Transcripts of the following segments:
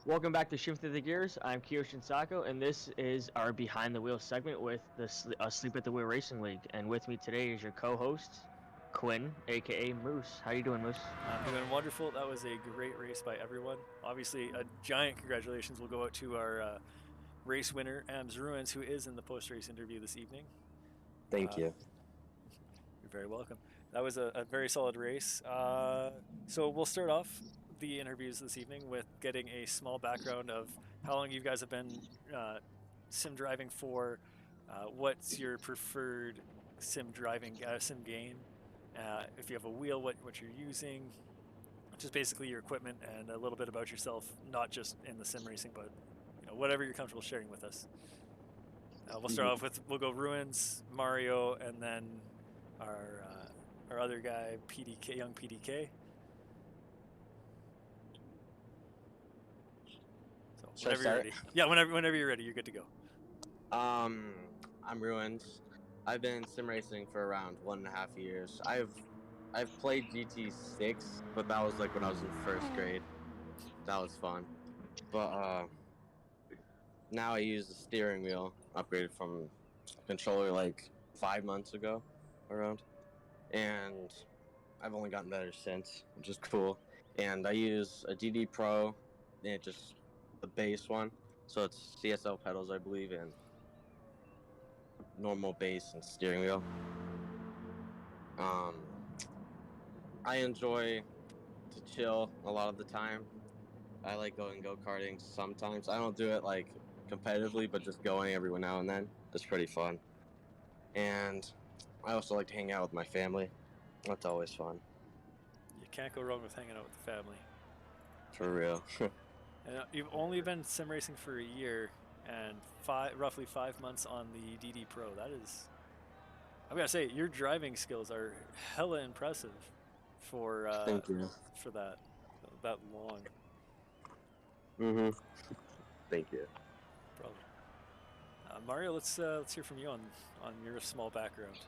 Welcome back to Shift of the Gears. I'm Kiyoshin Sako, and this is our Behind the Wheel segment with the Sleep at the Wheel Racing League. And with me today is your co-host, Quinn, aka Moose. How you doing, Moose? I'm doing wonderful. That was a great race by everyone. Obviously, a giant congratulations will go out to our race winner, Ams Ruins, who is in the post race interview this evening. Thank Uh, you. you're very welcome. That was a very solid race. So we'll start off the interviews this evening with getting a small background of how long you guys have been sim driving for. What's your preferred sim game? If you have a wheel, what you're using, just basically your equipment and a little bit about yourself, not just in the sim racing, but whatever you're comfortable sharing with us. We'll start off with we'll go Ruins, Mario, and then our other guy PDK, young PDK. So Should I whenever you're start? ready, yeah, whenever you're ready, you're good to go. I'm Ruined. I've been sim racing for around 1.5 years. I've played GT6, but that was like when I was in first grade. That was fun. But now I use the steering wheel, upgraded from a controller like 5 months ago, around, and I've only gotten better since, which is cool. And I use a DD Pro, and it just the base one, so it's CSL pedals, I believe, and normal bass and steering wheel. Um, I enjoy to chill a lot of the time. I like going go karting sometimes. I don't do it like competitively, but just going every now and then. It's pretty fun. And I also like to hang out with my family. That's always fun. You can't go wrong with hanging out with the family. For real. And you've only been sim racing for a year and roughly 5 months on the DD Pro. That is, I'm gonna say, your driving skills are hella impressive Thank you. for that long. Thank you. Problem. Mario, let's hear from you on your small background.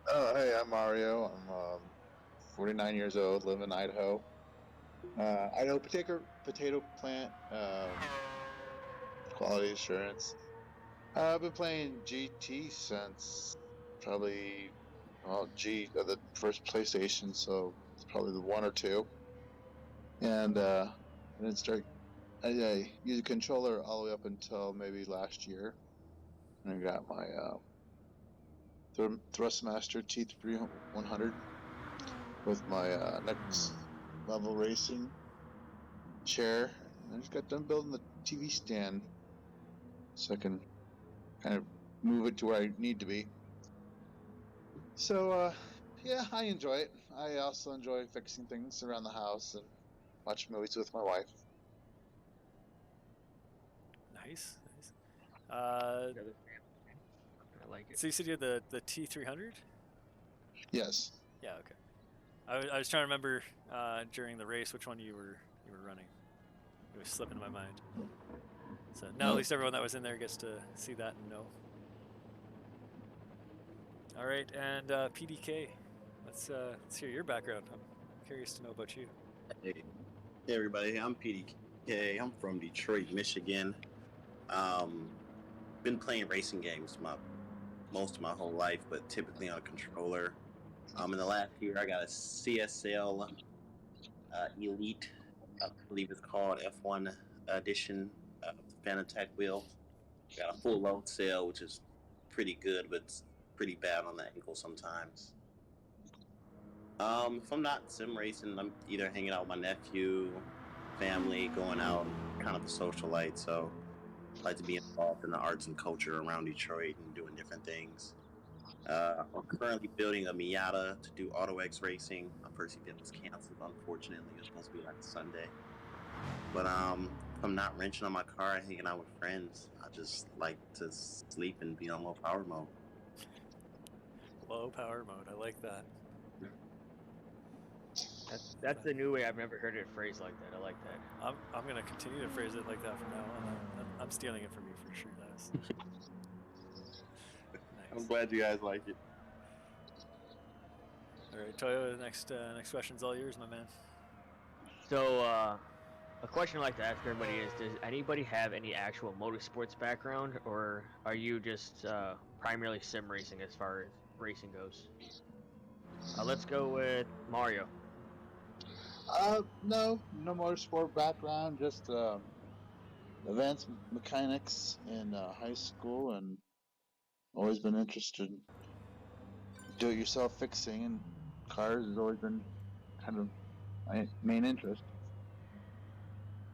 Hey, I'm Mario. I'm 49 years old, live in Idaho. Idaho potato plant, quality assurance. I've been playing GT since probably, the first PlayStation, so it's probably the one or two. And I didn't start, I used a controller all the way up until maybe last year. And I got my Thrustmaster T3100 with my next level racing chair. I just got done building the TV stand so I can kind of move it to where I need to be. So, yeah, I enjoy it. I also enjoy fixing things around the house and watch movies with my wife. Nice, nice. Uh, I like it. so you said you had the T300? Yes. Yeah, okay. I was trying to remember during the race which one you were running. It was slipping my mind. So now at No. least everyone that was in there gets to see that and know. All right, and PDK, let's hear your background. I'm curious to know about you. Hey, everybody, I'm PDK. I'm from Detroit, Michigan. Um, been playing racing games most of my whole life, but typically on a controller. In the last year, I got a CSL Elite, I believe it's called F1 edition of the Fanatec wheel. Got a full load cell, which is pretty good, but it's pretty bad on the ankle sometimes. If I'm not sim racing, I'm either hanging out with my nephew, family, going out, kind of a socialite. So I like to be involved in the arts and culture around Detroit and doing different things. I'm currently building a Miata to do AutoX racing. My first event was canceled, unfortunately. It was supposed to be like Sunday. But if I'm not wrenching on my car and hanging out with friends, I just like to sleep and be on low power mode. Low power mode. I like that. That's a new way. I've never heard it phrased like that. I like that. I'm gonna continue to phrase it like that from now on. I'm stealing it from you for sure. That is I'm nice. glad you guys like it. All right, Toyo. Next question's all yours, my man. So, A question I like to ask everybody is: does anybody have any actual motorsports background, or are you just primarily sim racing as far as racing goes? Let's go with Mario. No motorsport background, just advanced mechanics in high school, and always been interested in do-it-yourself fixing, and cars has always been kind of my main interest.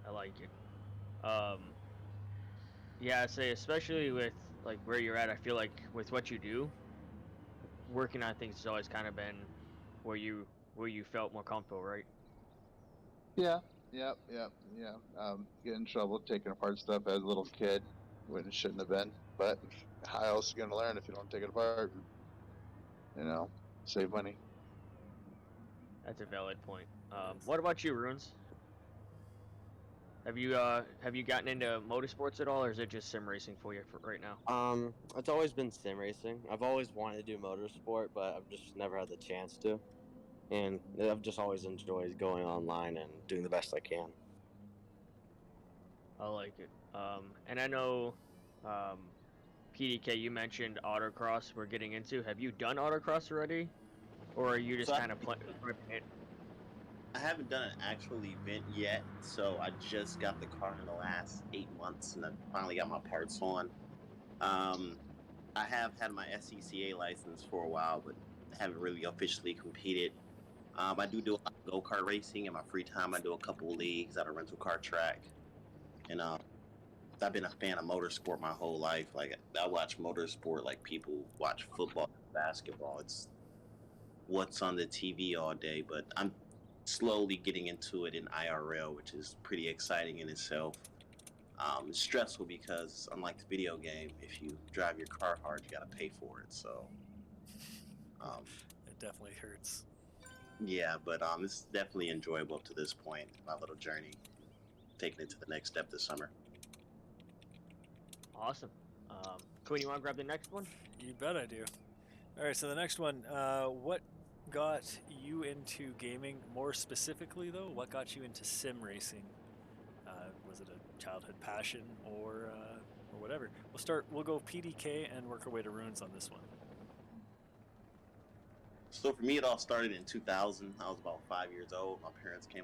I like it. Um, yeah, I say especially with like where you're at. I feel like with what you do, working on things has always kind of been where you felt more comfortable, right? Yeah, yeah. Get in trouble taking apart stuff as a little kid when it shouldn't have been. But how else are you gonna learn if you don't take it apart? You know, save money. That's a valid point. What about you, Runes? Have you gotten into motorsports at all, or is it just sim racing for you for right now? It's always been sim racing. I've always wanted to do motorsport, but I've just never had the chance to. And I've just always enjoyed going online and doing the best I can. I like it. And I know, um, PDK, you mentioned autocross. We're getting into. Have you done autocross already, or are you So just kind of prepping it? I haven't done an actual event yet, so I just got the car in the last 8 months, and I finally got my parts on. Um, I have had my SCCA license for a while, but haven't really officially competed. I do a lot of go kart racing in my free time. I do a couple leagues at a rental car track, and I've been a fan of motorsport my whole life. Like I watch motorsport like people watch football, basketball. It's what's on the TV all day, but I'm slowly getting into it in IRL, which is pretty exciting in itself. It's stressful because, unlike the video game, if you drive your car hard, you got to pay for it. So, um, It definitely hurts. yeah, but it's definitely enjoyable up to this point. My little journey, taking it to the next step this summer. Awesome. Quinn, you want to grab the next one? You bet I do. All right, so the next one, what got you into gaming more specifically, though? What got you into sim racing? Was it a childhood passion or whatever? We'll go PDK and work our way to runes on this one. So for me, it all started in 2000. I was about 5 years old. My parents came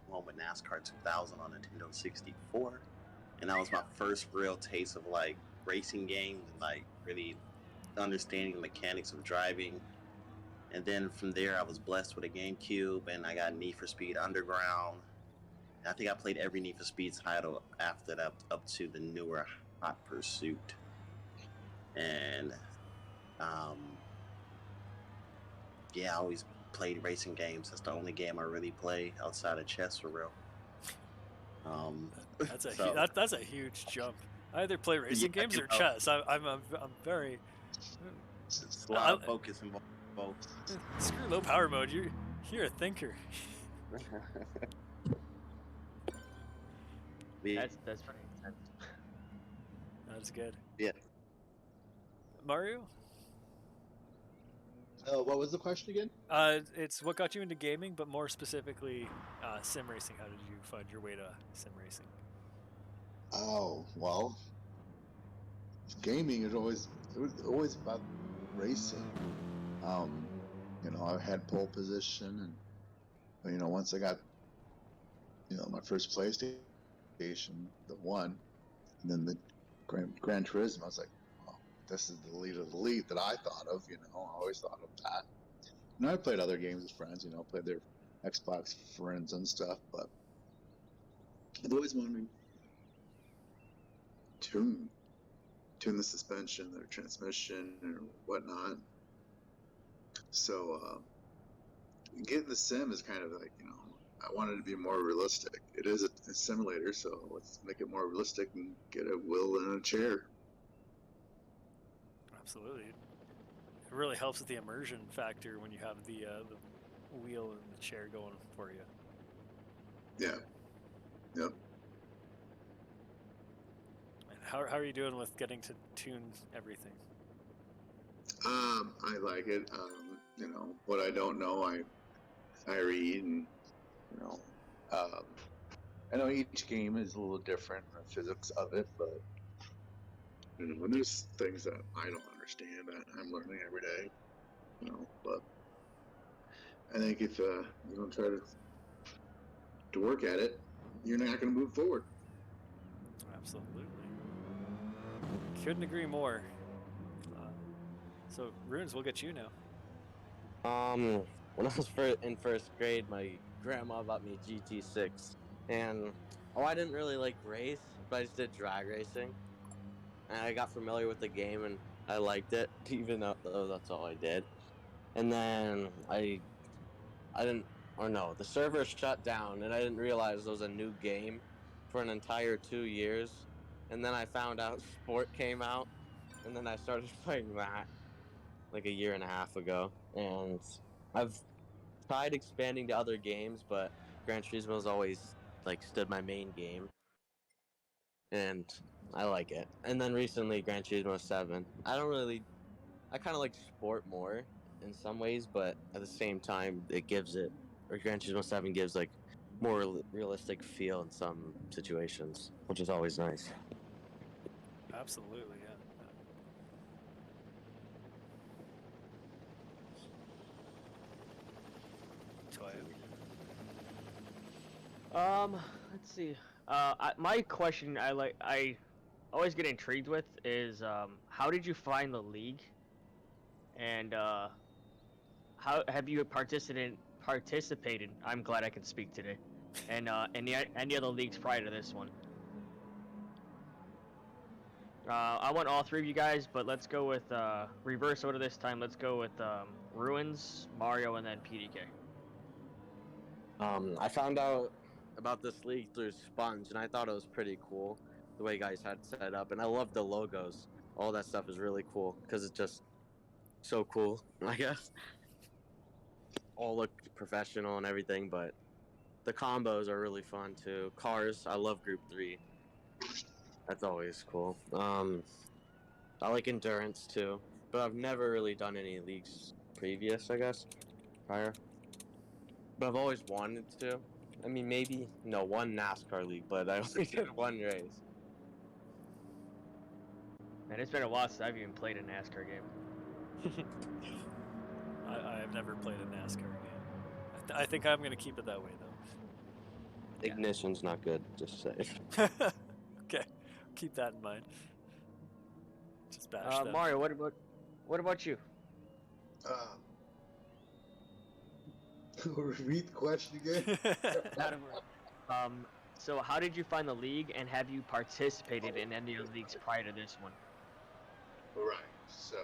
home with NASCAR 2000 on Nintendo 64, and that was my first real taste of like racing games and like really understanding the mechanics of driving. And then from there, I was blessed with a GameCube, and I got Need for Speed Underground. I think I played every Need for Speed title after that, up to the newer Hot Pursuit. And um, yeah, I always played racing games. That's the only game I really play outside of chess for real. Um, That's a so that's a huge jump. I either play yeah, racing games you or know, chess. I'm very it's a lot I, of focus involved. Both. screw low power mode. You're a thinker. Yeah, That's pretty intense. That's good. yeah. Mario, What was the question again? it's what got you into gaming, but more specifically, sim racing. How did you find your way to sim racing? Oh well, gaming is always about racing. Um, I had pole position, and once I got my first PlayStation, the one, and then the Gran Turismo, I was like, oh, this is the lead of the lead that I thought of. I always thought of that. And I played other games with friends. Played their Xbox friends and stuff, but I've always wanted to tune the suspension, their transmission, or whatnot. So getting the sim is kind of like I wanted to be more realistic. It is a simulator, so let's make it more realistic and get a wheel and a chair. Absolutely, it really helps with the immersion factor when you have the wheel and the chair going for you. Yeah, yep. And how are you doing with getting to tune everything? I like it. What I don't know, I read, and you know, um, I know each game is a little different in the physics of it, but and there's things that I don't understand that I'm learning every day. But I think if you don't try to work at it, you're not going to move forward. Absolutely. Couldn't agree more. So, Runes, we'll get you now. When I was in first grade, my grandma bought me a GT6, and I didn't really like race, but I just did drag racing, and I got familiar with the game, and I liked it, even though that's all I did. And then I didn't, or no, the server shut down, and I didn't realize there was a new game for an entire 2 years, and then I found out Sport came out, and then I started playing that like a year and a half ago, and I've tried expanding to other games, but Gran Turismo's always like stood my main game, and I like it. And then recently, Gran Turismo 7. I kind of like Sport more in some ways, but at the same time, Gran Turismo 7 gives like more realistic feel in some situations, which is always nice. Absolutely, yeah. Toya. Let's see. My question I always get intrigued with is how did you find the league, and how have you participated? I'm glad I can speak today, and any other leagues prior to this one. I want all three of you guys, but let's go with reverse order this time. Let's go with Ruins, Mario, and then PDK. I found out about this league through Sponge, and I thought it was pretty cool the way you guys had set up, and I love the logos. All that stuff is really cool because it's just so cool, I guess. All look professional and everything, but the combos are really fun too. Cars, I love Group 3. That's always cool. I like endurance too, but I've never really done any leagues previous, I guess, prior. But I've always wanted to. I mean, maybe no one NASCAR league, but I only did one race. Man, it's been a while since I've even played a NASCAR game. I've never played a NASCAR game. I think I'm going to keep it that way, though. Ignition's not good, just say. Okay, keep that in mind. Just bash them. Mario, what about you? Repeat the question again. So how did you find the league, and have you participated in any of the leagues prior to this one? Right. So,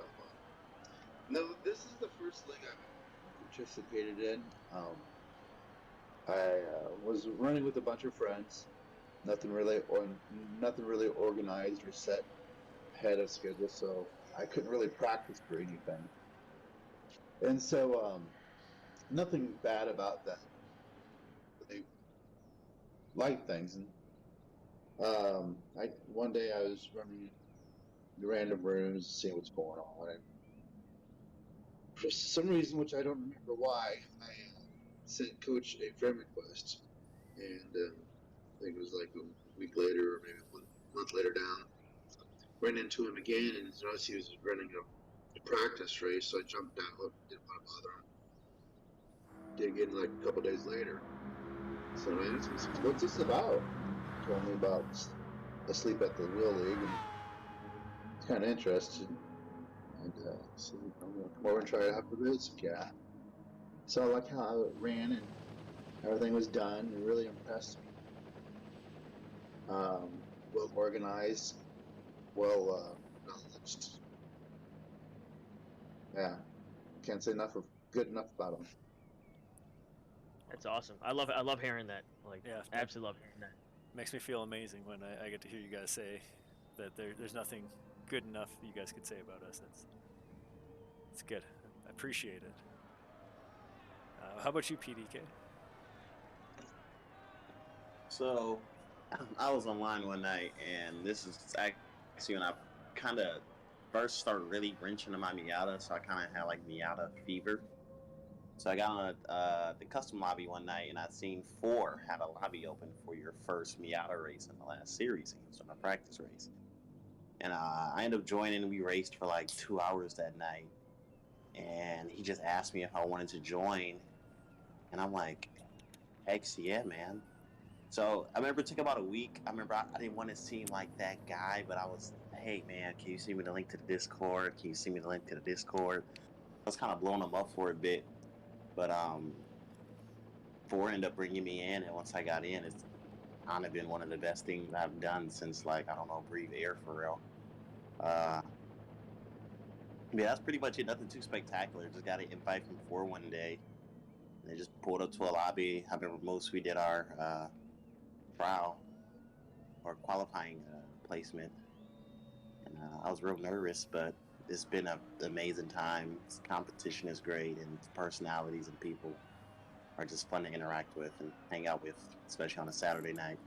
no, this is the first league I've participated in. I was running with a bunch of friends. Nothing really organized or set ahead of schedule, so I couldn't really practice for anything. And so, nothing bad about that. They like things. And one day I was running in random rooms, seeing what's going on, and for some reason, which I don't remember why, I sent Coach a friend request, and I think it was like a week later, or maybe a month later down, ran into him again, and noticed he was running a practice race, so I jumped out, didn't want to bother him. Did again like a couple days later. So I asked him, "What's this about?" He told me about Asleep at the Wheel League, and I was kind of interested. And so I'm going to come over and try it out for this. Yeah. So I like how it ran and everything was done. It really impressed me. Well organized, well knowledged. Yeah, can't say good enough about them. That's awesome. I love hearing that. Like, Yeah, absolutely love hearing that. makes me feel amazing when I get to hear you guys say that there's nothing good enough you guys could say about us. That's good. I appreciate it. How about you, PDK? So, I was online one night, and this is actually when I kind of first started really wrenching on my Miata, so I kind of had like Miata fever. So I got on the custom lobby one night, and I seen 4 had a lobby open for your first Miata race in the last series. It was on a practice race, and I ended up joining. We raced for like 2 hours that night, and he just asked me if I wanted to join, and I'm like, heck yeah, man. So I remember it took about a week. I remember I didn't want to seem like that guy, but I was, hey man, can you send me the link to the Discord? Can you send me the link to the Discord? I was kind of blowing him up for a bit, but Ford ended up bringing me in, and once I got in, it's kind of been one of the best things I've done since, like, I don't know, breathe air for real. Yeah, that's pretty much it. Nothing too spectacular. Just got an invite from Ford one day. And they just pulled up to a lobby. I remember most we did our trial or qualifying placement, and I was real nervous, but it's been an amazing time. This competition is great, and personalities and people are just fun to interact with and hang out with, especially on a Saturday night.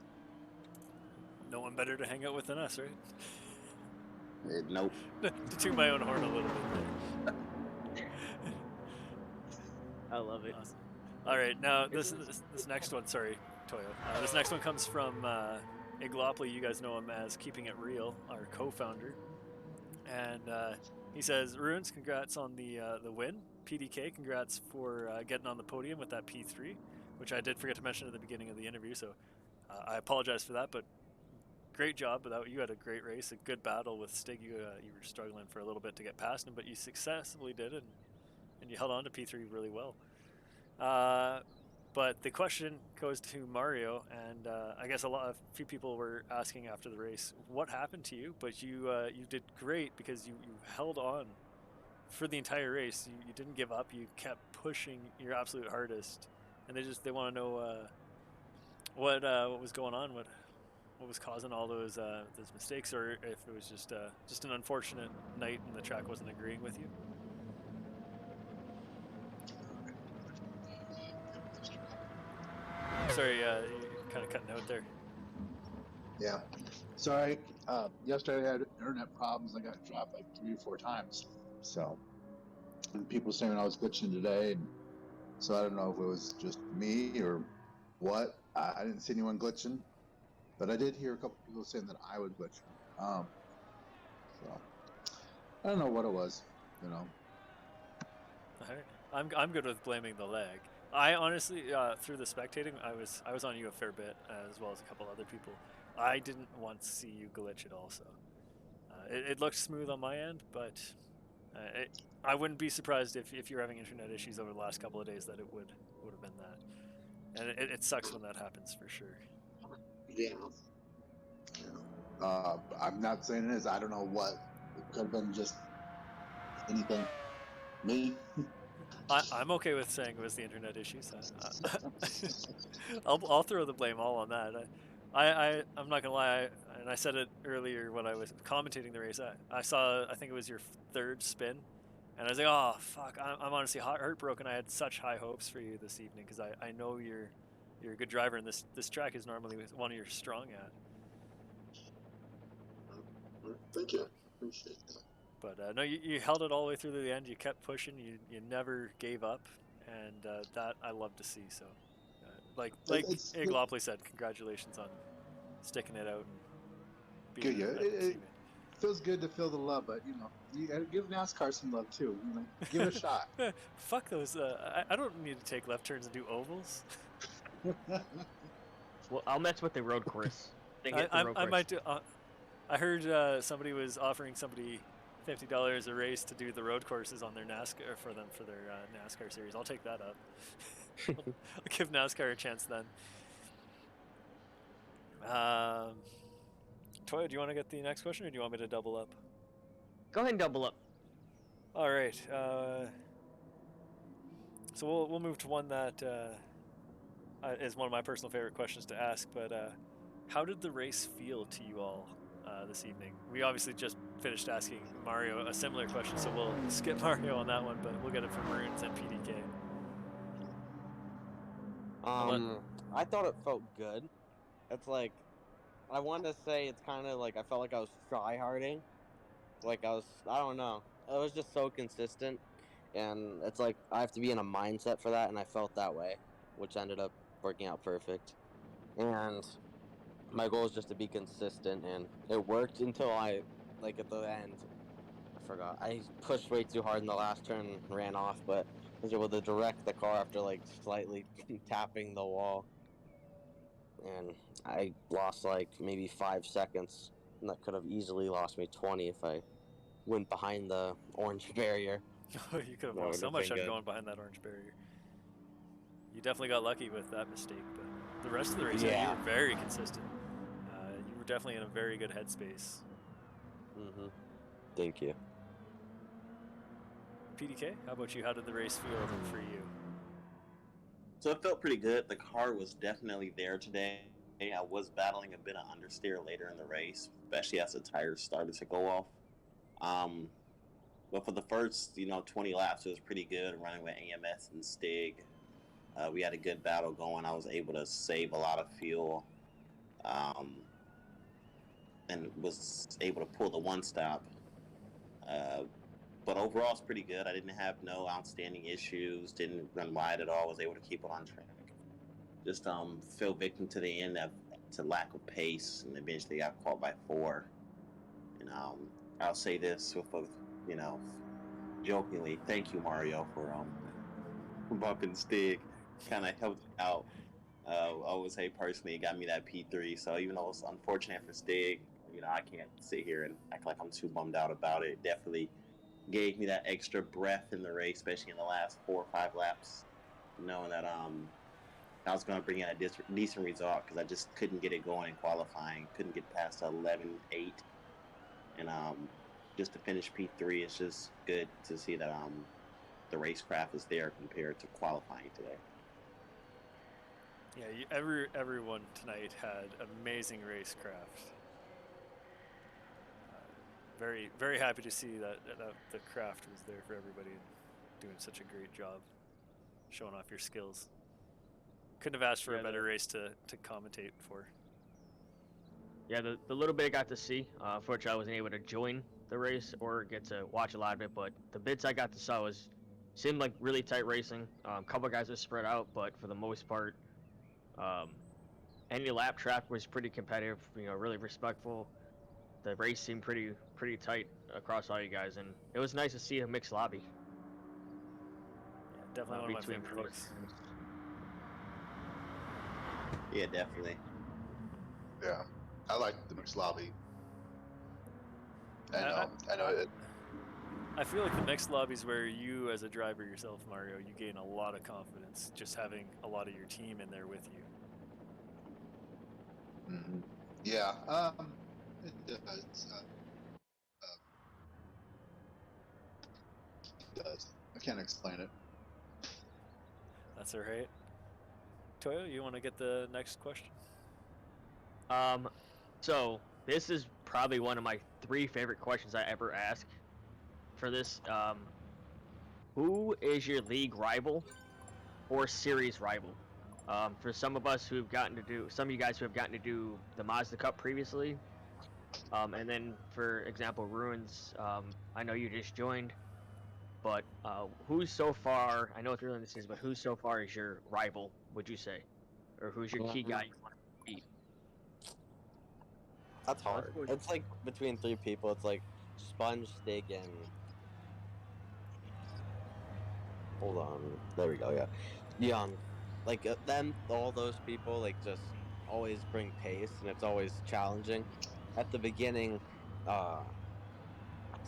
No one better to hang out with than us, right? Nope. To toot my own horn a little bit there. I love it. Awesome. All right, now this next one, sorry, Toyo. This next one comes from Iglopley. You guys know him as Keeping It Real, our co-founder, and he says, "Ruins, congrats on the win. PDK, congrats for getting on the podium with that P3, which I did forget to mention at the beginning of the interview. So I apologize for that, but great job. You had a great race, a good battle with Stig. You were struggling for a little bit to get past him, but you successfully did it, and you held on to P3 really well. But the question goes to Mario, and I guess a few people were asking after the race, what happened to you? But you did great because you held on for the entire race. You didn't give up. You kept pushing your absolute hardest, and they want to know what was going on, what was causing all those mistakes, or if it was just an unfortunate night and the track wasn't agreeing with you. Sorry, you're kind of cutting out there. Yeah. Sorry. Yesterday I had internet problems. I got dropped like 3 or 4 times. So, and people saying I was glitching today, and so I don't know if it was just me or what. I didn't see anyone glitching, but I did hear a couple people saying that I was glitching. So I don't know what it was. You know. All right. I'm good with blaming the lag. I honestly, through the spectating, I was on you a fair bit, as well as a couple other people. I didn't once see you glitch at all, so it looked smooth on my end, but I wouldn't be surprised if you're having internet issues over the last couple of days that it would have been that, and it sucks when that happens for sure. Yeah. I'm not saying it is. I don't know what. It could have been just anything. Me. I'm okay with saying it was the internet issues. I'll throw the blame all on that. I'm not gonna lie, and I said it earlier when I was commentating the race. I saw, I think it was your 3rd spin, and I was like, oh fuck, I'm honestly heartbroken. I had such high hopes for you this evening because I know you're a good driver, and this track is normally one you're strong at. Thank you. Appreciate that. But no, you held it all the way through to the end. You kept pushing. You never gave up, and that I love to see. So, like Iglopley said, congratulations on sticking it out and being good. It feels good to feel the love, but you gotta give NASCAR some love too. Give it a shot. Fuck those. I don't need to take left turns and do ovals. Well, I'll mess with the road course. I might do. I heard somebody was offering somebody $50 a race to do the road courses on their NASCAR for their NASCAR series. I'll take that up. I'll give NASCAR a chance then. Toya, do you want to get the next question, or do you want me to double up? Go ahead and double up. All right. So we'll move to one that is one of my personal favorite questions to ask. But how did the race feel to you all this evening? We obviously just finished asking Mario a similar question, so we'll skip Mario on that one, but we'll get it from Runes and PDK. I thought it felt good. It's like, I wanted to say it's kind of like I felt like I was tryharding. Like I don't know. It was just so consistent. and it's like I have to be in a mindset for that, and I felt that way, which ended up working out perfect. And my goal is just to be consistent, and it worked until I, like at the end, I forgot. I pushed way too hard in the last turn and ran off, but I was able to direct the car after like slightly tapping the wall, and I lost like maybe 5 seconds, and that could have easily lost me 20 if I went behind the orange barrier. You could have That lost would so have much been on good. going behind that orange barrier. You definitely got lucky with that mistake, but the rest of the race, you Yeah. were very consistent. You were definitely in a very good headspace. Thank you. PDK, how about you? How did the race feel for you? So it felt pretty good. The car was definitely there today. I was battling a bit of understeer later in the race, especially as the tires started to go off. Um, but for the first, 20 laps, it was pretty good running with AMS and Stig. We had a good battle going. I was able to save a lot of fuel, um, and was able to pull the one stop. Uh, but overall, it's pretty good. I didn't have no outstanding issues. Didn't run wide at all. Was able to keep it on track. Just fell victim to the end to lack of pace, and eventually got caught by 4. And I'll say this with jokingly, thank you Mario for bumping Stig, kind of helped out. I would say personally, it got me that P3. So even though it's unfortunate for Stig, I can't sit here and act like I'm too bummed out about it. It definitely gave me that extra breath in the race, especially in the last 4 or 5 laps, knowing that I was going to bring in a decent result because I just couldn't get it going in qualifying. Couldn't get past 11.8, and just to finish P3, it's just good to see that the racecraft is there compared to qualifying today. Yeah, everyone tonight had amazing racecraft. Very, very happy to see that the craft was there for everybody and doing such a great job showing off your skills. Couldn't have asked for a better race to commentate for. Yeah, the little bit I got to see, unfortunately I wasn't able to join the race or get to watch a lot of it, but the bits I got to saw seemed like really tight racing. A couple guys were spread out, but for the most part, any lap traffic was pretty competitive. Really respectful. The race seemed pretty tight across all you guys, and it was nice to see a mixed lobby. Yeah, definitely one of my favorite things. Yeah, definitely. Yeah, I like the mixed lobby. I know it. I feel like the mixed lobbies where you, as a driver yourself, Mario, you gain a lot of confidence just having a lot of your team in there with you. Mm-hmm. Yeah, it does. It does. I can't explain it. That's all right. Toyo, you want to get the next question? So this is probably one of my 3 favorite questions I ever ask for this. Who is your league rival or series rival? For some of us who've gotten to do, some of you guys who have gotten to do the Mazda Cup previously, and then for example, Ruins, I know you just joined, but who's so far? I know it's early in the season, but who's so far is your rival? Would you say, or who's your key guy you want to beat? That's hard. It's like between 3 people. It's like Sponge, Stig, and hold on. There we go. Yeah, Young. Like them, all those people like just always bring pace, and it's always challenging. At the beginning, uh,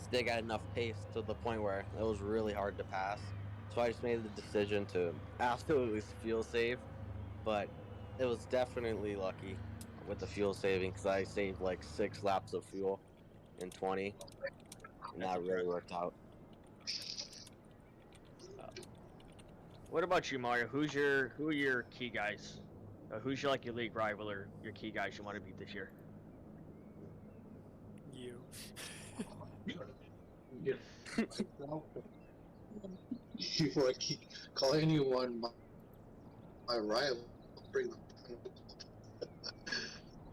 Stig had enough pace to the point where it was really hard to pass. So I just made the decision to absolutely fuel save, but it was definitely lucky with the fuel saving because I saved like 6 laps of fuel in 20, and that really worked out. What about you, Mario? Who are your key guys? Who's your league rival or your key guys you want to beat this year? You. You want to call anyone my rival? Bring them.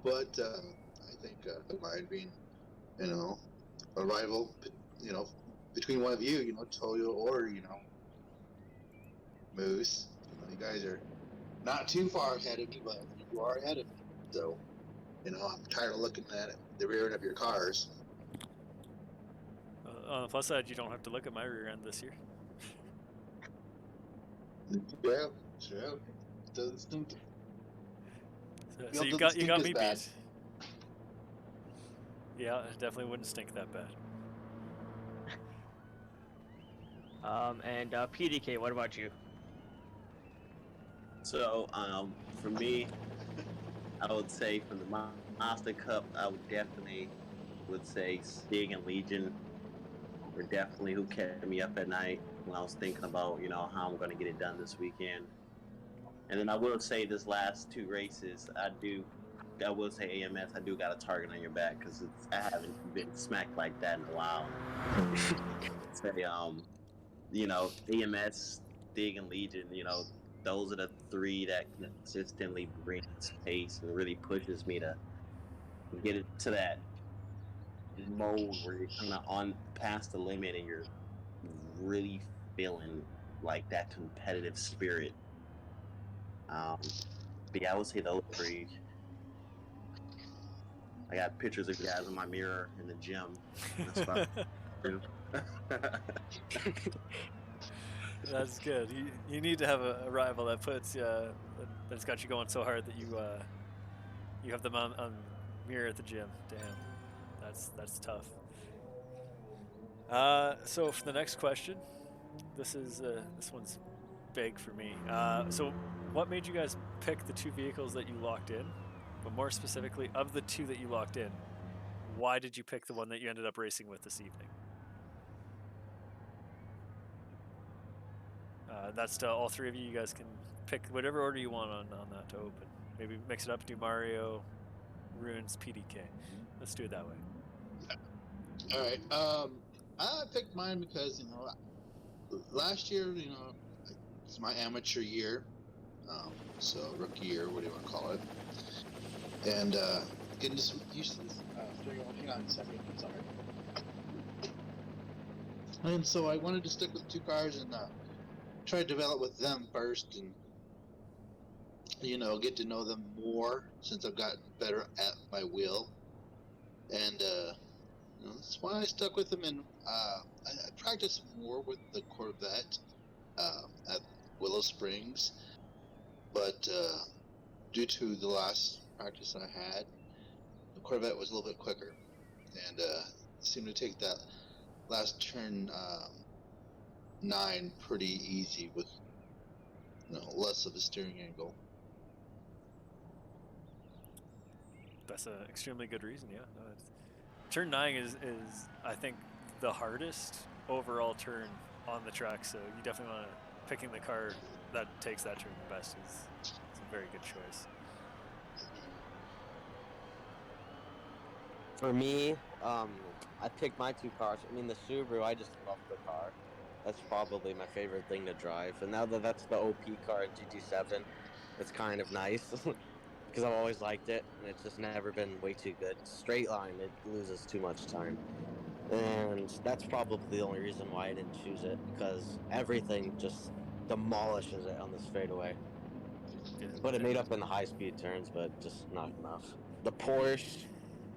But I think it might be, a rival. between one of you, Toyo or Moose, you guys are not too far ahead of me, but you are ahead of me. So, I'm tired of looking at the rear end of your cars. On the plus side, you don't have to look at my rear end this year. Yeah, sure. Doesn't stink. So you doesn't got stink me as bad. beat. Yeah, it definitely wouldn't stink that bad. And PDK, what about you? So, for me, I would say from the Monster Cup, I would definitely say Stig and Legion were definitely who kept me up at night when I was thinking about, how I'm going to get it done this weekend. And then I will say this last two races, I will say AMS, I do got a target on your back because I haven't been smacked like that in a while. Say, AMS, Stig, and Legion, those are the three that consistently brings pace and really pushes me to get it to that mode where you're kind of on past the limit and you're really feeling like that competitive spirit. But yeah, I would say those three. I got pictures of guys in my mirror in the gym. That's about That's good. You need to have a rival that puts that's got you going so hard that you have them on mirror at the gym. Damn, that's tough. So for the next question, this one's big for me. So what made you guys pick the two vehicles that you locked in? But more specifically, of the two that you locked in, why did you pick the one that you ended up racing with this evening? That's to all three of you. You guys can pick whatever order you want on that to open. Maybe mix it up, do Mario, Runes, PDK. Let's do it that way. All right. I picked mine because last year it's my amateur year, so rookie year, what do you want to call it? And getting used to this steering wheel. Hang on a second. Sorry. And so I wanted to stick with two cars and try to develop with them first, and get to know them more since I've gotten better at my wheel. And that's why I stuck with them. And I practiced more with the Corvette at Willow Springs, but due to the last practice I had, the Corvette was a little bit quicker and seemed to take that last turn 9 pretty easy with less of a steering angle. That's an extremely good reason. Yeah. Turn 9 is I think the hardest overall turn on the track. So you definitely want to picking the car that takes that turn the best is a very good choice. For me, I picked my two cars. I mean, the Subaru, I just love the car. That's probably my favorite thing to drive. And now that that's the OP car in GT7, it's kind of nice because I've always liked it, and it's just never been way too good. Straight line, it loses too much time. And that's probably the only reason why I didn't choose it, because everything just demolishes it on the straightaway. But it made up in the high-speed turns, but just not enough. The Porsche,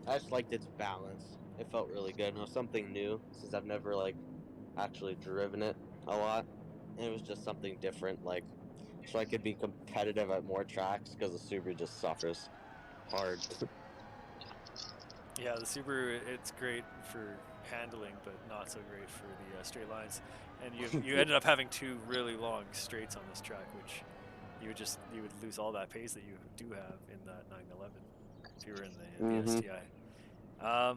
I just liked its balance. It felt really good. It was something new since I've never actually driven it a lot. And it was just something different, so I could be competitive at more tracks because the Subaru just suffers hard. Yeah, the Subaru, it's great for handling, but not so great for the straight lines. And you ended up having two really long straights on this track, which you would lose all that pace that you do have in that 911 if you were in the STI.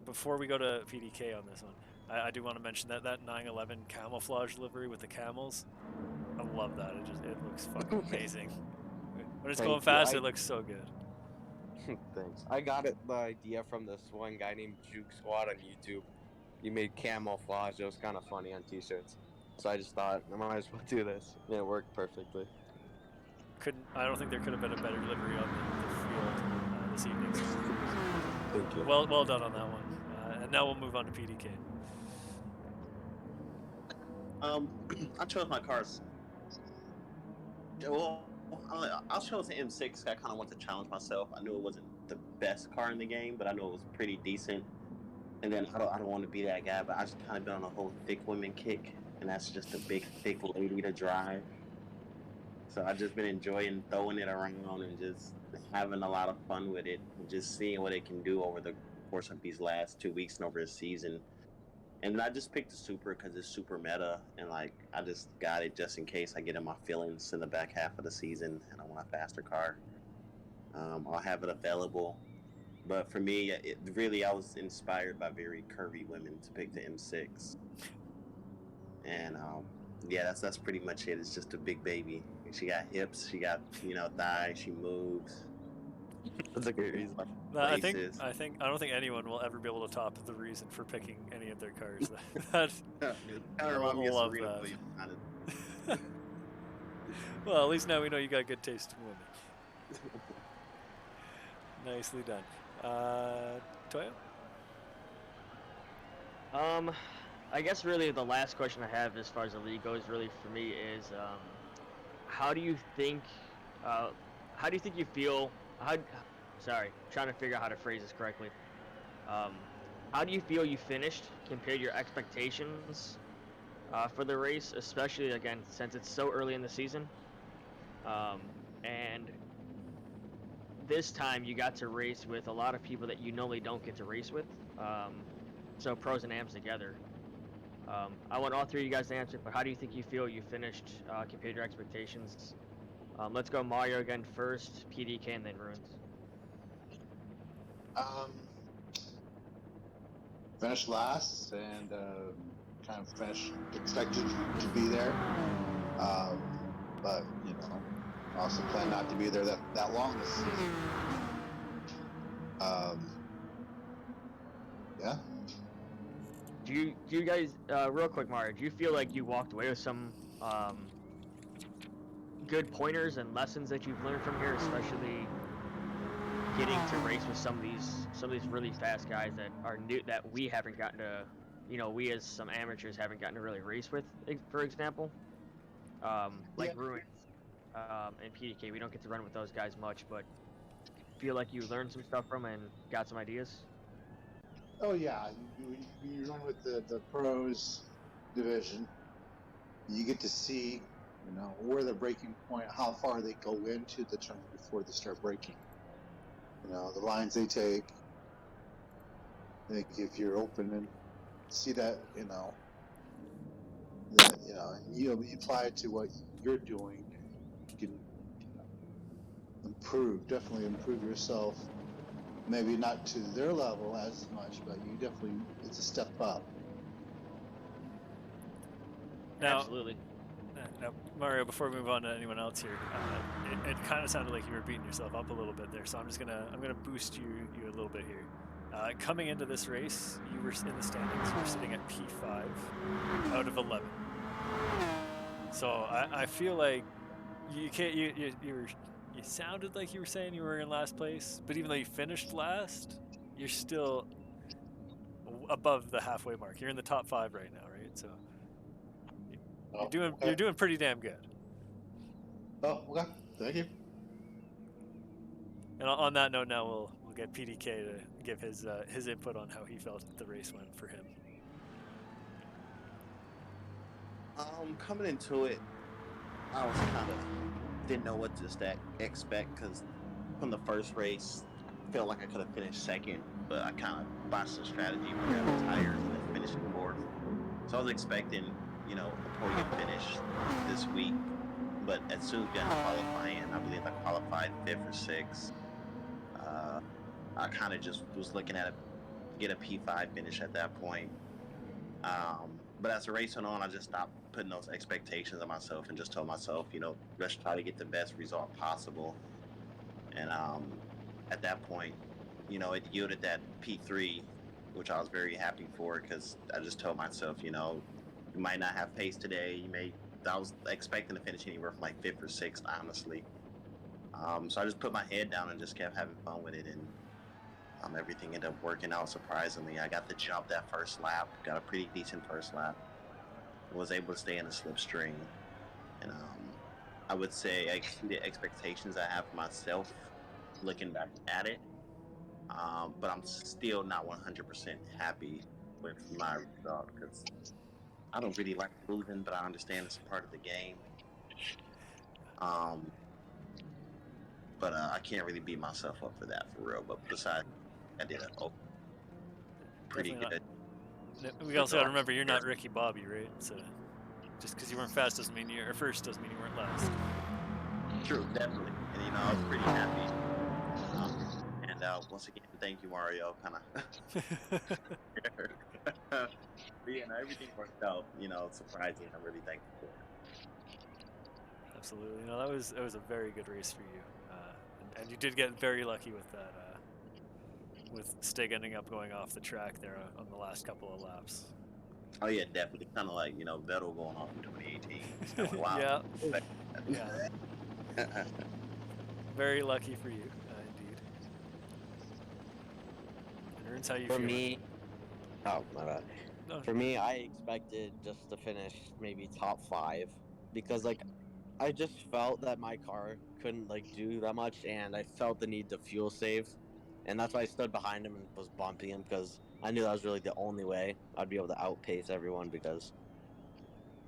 Before we go to PDK on this one, I do want to mention that 911 camouflage livery with the camels. I love that. It looks fucking amazing. When it's going fast, it looks so good. Thanks. I got the idea from this one guy named Juke Squad on YouTube. He made camouflage. It was kind of funny on t-shirts. So I just thought, I might as well do this. And it worked perfectly. I don't think there could have been a better livery on the field this evening. So Thank you. well done on that one. And now we'll move on to PDK. I chose my cars. Well, I chose an M6. I kind of want to challenge myself. I knew it wasn't the best car in the game, but I knew it was pretty decent. And then I don't want to be that guy, but I just kind of been on a whole thick women kick, and that's just a big thick lady to drive. So I just been enjoying throwing it around and just having a lot of fun with it, and just seeing what it can do over the course of these last 2 weeks and over the season. And then I just picked the super because it's super meta, and like I just got it just in case I get in my feelings in the back half of the season and I want a faster car. I'll have it available. But for me, really, I was inspired by very curvy women to pick the M6, and yeah, that's pretty much it. It's just a big baby. She got hips, she got thighs, she moves. That's a great reason. I don't think anyone will ever be able to top the reason for picking any of their cars. That It kind of reminds me of love Serena that. Williams. Kind of. Well, at least now we know you got good taste in women. Nicely done. Toya? I guess really the last question I have as far as the league goes, really for me is, how do you think, how do you think you feel? Sorry, trying to figure out how to phrase this correctly. How do you feel you finished compared to your expectations for the race, especially again since it's so early in the season, and this time you got to race with a lot of people that you normally don't get to race with, so pros and ams together. I want all three of you guys to answer, but how do you think you feel you finished compared to your expectations? Let's go Mario again first, PDK, and then Ruins. Finished last and kind of finished expected to be there, but also plan not to be there that long this season. Yeah. Do you guys real quick, Mario? Do you feel like you walked away with some good pointers and lessons that you've learned from here, especially getting to race with some of these really fast guys that are new that we haven't gotten to, we as some amateurs haven't gotten to really race with, for example, like Yeah. Ruins and PDK. We don't get to run with those guys much, but feel like you learned some stuff from and got some ideas. Oh yeah, you run with the pros division. You get to see, where the breaking point, how far they go into the turn before they start braking. The lines they take. I think if you're open and see that, and you apply it to what you're doing, you can definitely improve yourself. Maybe not to their level as much, but it's a step up. Now, Absolutely. Now, Mario, before we move on to anyone else here, it kind of sounded like you were beating yourself up a little bit there. So I'm gonna boost you a little bit here. Coming into this race, you were in the standings. You were sitting at P5 out of 11. So I feel like you can't. You sounded like you were saying you were in last place, but even though you finished last, you're still above the halfway mark. You're in the top 5 right now, right? So. You're doing pretty damn good. Oh, okay. Thank you. And on that note, now we'll get PDK to give his input on how he felt the race went for him. Coming into it, I was kind of didn't know what to expect because from the first race, felt like I could have finished second, but I kind of botched the strategy, ran the tires, and then finishing fourth. So I was expecting, a podium finish this week, but as soon as we got qualifying, I believe I qualified 5th or 6th. I kind of just was looking at get a P5 finish at that point. But as the race went on, I just stopped putting those expectations on myself and just told myself, let's try to get the best result possible. And at that point, it yielded that P3, which I was very happy for because I just told myself, you might not have pace today. I was expecting to finish anywhere from like 5th or 6th, honestly. So I just put my head down and just kept having fun with it, and everything ended up working out surprisingly. I got the jump that first lap, got a pretty decent first lap. was able to stay in the slipstream, and I would say I exceeded expectations I have for myself looking back at it. But I'm still not 100% happy with my result because I don't really like losing, but I understand it's a part of the game. Um, but I can't really beat myself up for that for real. But besides, I did a pretty Definitely good. not. We also got to remember you're not Ricky Bobby, right? So just because you weren't fast doesn't mean you're first. Doesn't mean you weren't last. True, definitely, and I was pretty happy. And once again, thank you, Mario. Kind of. But yeah, no, everything worked out. Surprising. I'm really thankful for it. Absolutely. That was a very good race for you, and you did get very lucky with that. With Stig ending up going off the track there on the last couple of laps. Oh yeah, definitely. Kind of like Vettel going off in 2018. It's kind of like, wow. Yeah. Very lucky for you, indeed. And Ernst, how you For feeling? me, oh my bad. No. For me, I expected just to finish maybe top 5 because I just felt that my car couldn't do that much, and I felt the need to fuel save, and that's why I stood behind him and was bumping him because I knew that was really the only way I'd be able to outpace everyone because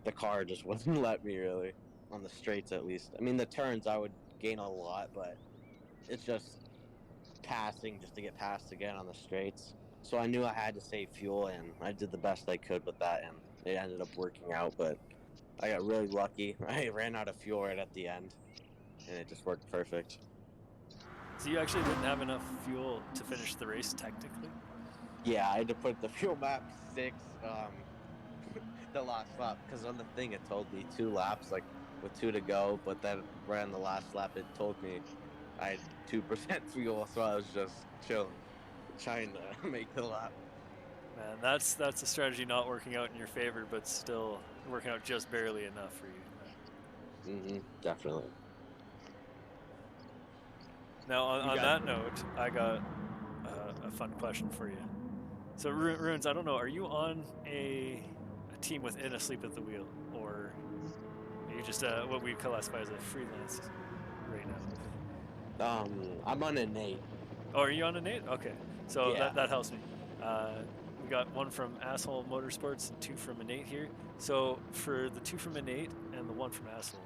the car just wouldn't let me really on the straights at least. I mean the turns I would gain a lot, but it's just passing just to get past again on the straights. So I knew I had to save fuel, and I did the best I could with that, and it ended up working out. But I got really lucky. I ran out of fuel right at the end, and it just worked perfect. So you actually didn't have enough fuel to finish the race technically? Yeah, I had to put the fuel map 6, the last lap, because on the thing it told me 2 laps, with 2 to go. But then right on the last lap, it told me I had 2% fuel, so I was just chilling, trying to make the lap. Man, that's a strategy not working out in your favor, but still working out just barely enough for you. Definitely. Now, on that note, I got a fun question for you. So, Runes, I don't know, are you on a team within Asleep at the Wheel, or are you just what we classify as a freelance right now? I'm on an 8. Oh, are you on a Nate? Okay, so Yeah. that helps me. We got 1 from Asshole Motorsports and 2 from Innate here. So for the 2 from Innate and the 1 from Asshole,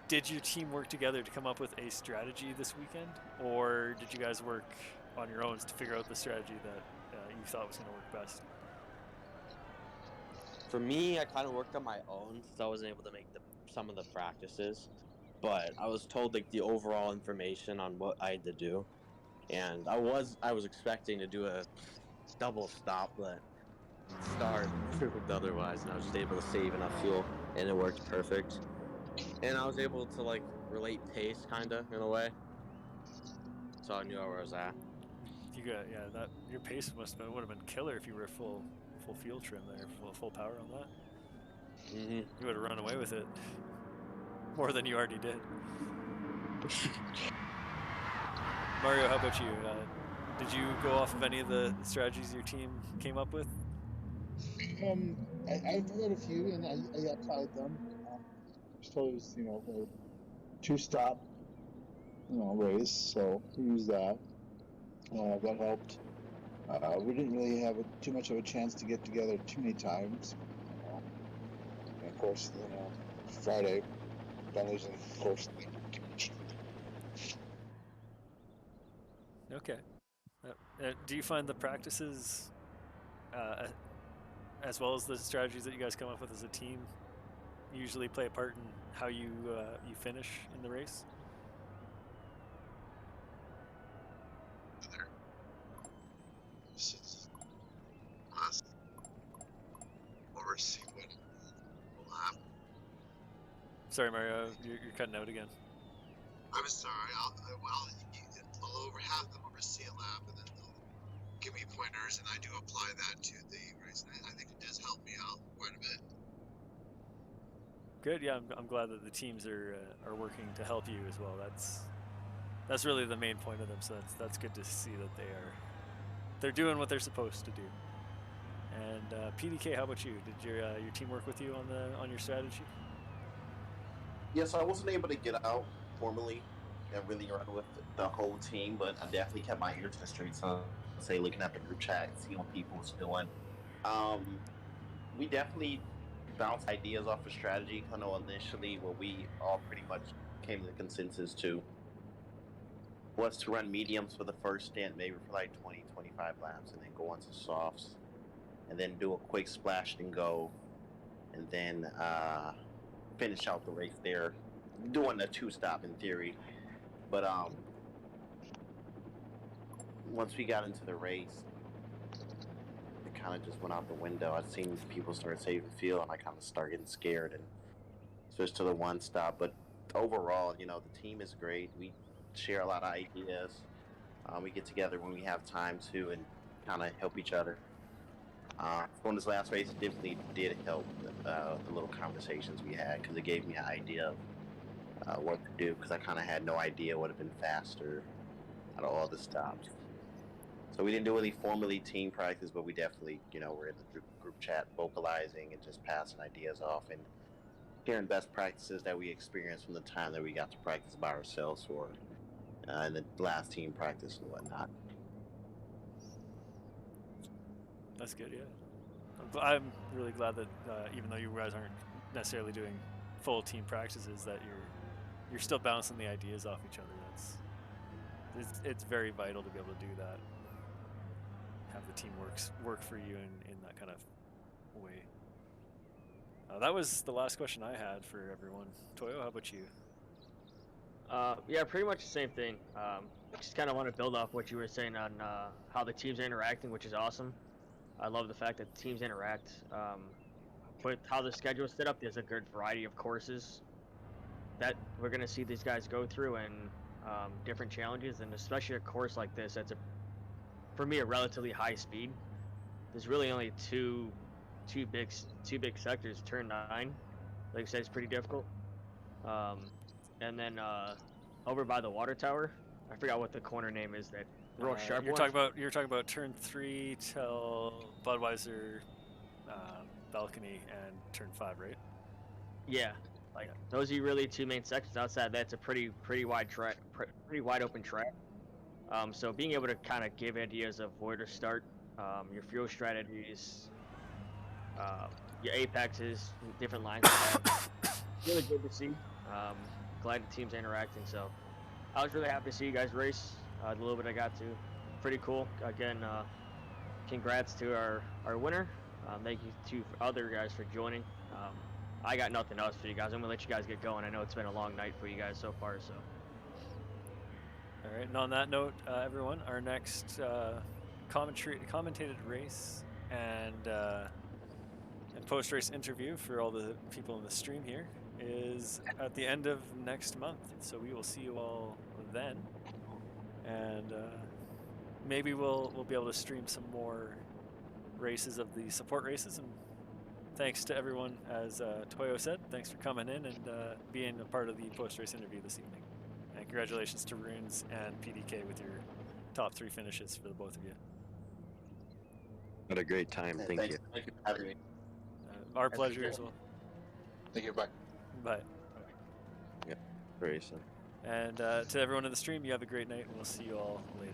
did your team work together to come up with a strategy this weekend, or did you guys work on your own to figure out the strategy that you thought was going to work best? For me, I kind of worked on my own, so I wasn't able to make some of the practices. But I was told the overall information on what I had to do, and I was expecting to do a double stop, but start proved otherwise, and I was just able to save enough fuel, and it worked perfect. And I was able to relate pace kind of in a way, so I knew where I was at. You got that your pace would have been killer if you were full fuel trim there, full power on that. You would have run away with it more than you already did. Mario, how about you? Did you go off of any of the strategies your team came up with? I've heard a few, and I applied them. Suppose a 2-stop, race, so we used that. That helped. We didn't really have too much of a chance to get together too many times. And of course, Friday, Bentley's and of course. Okay. Do you find the practices, as well as the strategies that you guys come up with as a team, usually play a part in how you finish in the race? Oversee what will happen. Sorry, Mario, you're cutting out again. I'm sorry. I'll over have them oversee a lap, and then they'll give me pointers, and I do apply that to the race. And I think it does help me out quite a bit. Good. Yeah, I'm glad that the teams are working to help you as well. That's really the main point of them. So that's good to see that they're doing what they're supposed to do. And PDK, how about you? Did your team work with you on your strategy? Yes, I wasn't able to get out formally and really run with the whole team, but I definitely kept my ear to the streets. Say, looking at the group chat, seeing what people was doing. Um, we definitely bounced ideas off of strategy. I know initially what we all pretty much came to the consensus to was to run mediums for the first stint, maybe for like 20, 25 laps, and then go on to softs, and then do a quick splash and go, and then finish out the race there, doing a two-stop in theory. But once we got into the race, it kind of just went out the window. I'd seen people start saving fuel, and I kind of started getting scared and switched to the one stop. But overall, the team is great. We share a lot of ideas. We get together when we have time to and kind of help each other. On this last race, it definitely did help the little conversations we had, because it gave me an idea of what to do, because I kind of had no idea what would have been faster out of all the stops. So we didn't do any formally team practice, but we definitely, were in the group chat vocalizing and just passing ideas off and sharing best practices that we experienced from the time that we got to practice by ourselves for in the last team practice and whatnot. That's good, yeah. I'm really glad that even though you guys aren't necessarily doing full team practices, that you're still bouncing the ideas off each other. It's very vital to be able to do that. Have the team work for you in that kind of way. That was the last question I had for everyone. Toyo, how about you? Yeah, pretty much the same thing. Just kind of want to build off what you were saying on how the teams are interacting, which is awesome. I love the fact that teams interact. With how the schedule is set up, there's a good variety of courses that we're going to see these guys go through, and different challenges, and especially a course like this that's, for me, a relatively high speed. There's really only two big sectors. Turn 9, like I said, it's pretty difficult. And then over by the water tower, I forgot what the corner name is. That real sharp You're one. talking about turn 3 till Budweiser balcony and turn 5, right? Yeah, like those are really two main sections. Outside that's a pretty wide track, pretty wide open track. So being able to kind of give ideas of where to start, your fuel strategies, your apexes, different lines to have. Really good to see. Glad the team's interacting. So I was really happy to see you guys race. The little bit I got to, pretty cool. Again, congrats to our winner. Thank you to other guys for joining. I got nothing else for you guys. I'm gonna let you guys get going. I know it's been a long night for you guys so far. So. All right, and on that note, everyone, our next commentated race and post-race interview for all the people in the stream here is at the end of next month. So we will see you all then, and maybe we'll be able to stream some more races of the support races. And thanks to everyone, as Toyo said, thanks for coming in and being a part of the post-race interview this evening. And congratulations to Runes and PDK with your top 3 finishes for the both of you. Had a great time. Thank you. Thank you for having me. Our pleasure as well. Thank you. Bye. Bye. Very soon. And to everyone in the stream, you have a great night, and we'll see you all later.